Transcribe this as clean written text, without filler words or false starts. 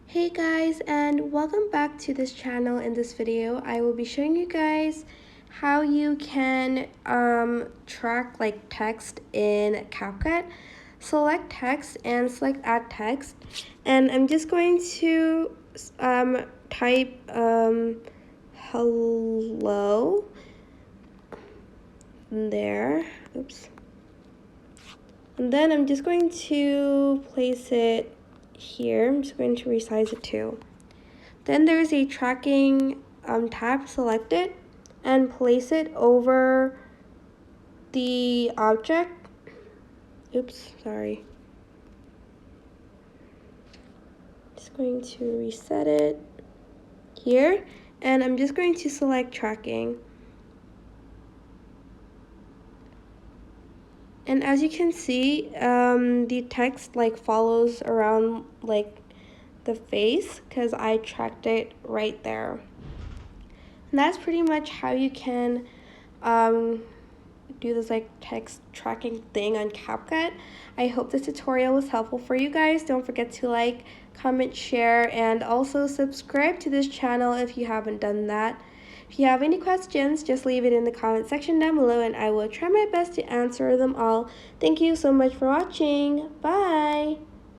Hey guys, and welcome back to this channel. In this video I will be showing you guys how you can track like text in Capcut. Select text and select add text, and I'm just going to type hello there. Oops. And then I'm just going to place it here. I'm just going to resize it too. Then there's a tracking tab. Select it and place it over the object. Oops, sorry. Just going to reset it here, and I'm just going to select tracking. And as you can see, the text like follows around like the face because I tracked it right there. And that's pretty much how you can do this like text tracking thing on Capcut. I hope this tutorial was helpful for you guys. Don't forget to like, comment, share, and also subscribe to this channel if you haven't done that. If you have any questions, just leave it in the comment section down below and I will try my best to answer them all. Thank you so much for watching. Bye!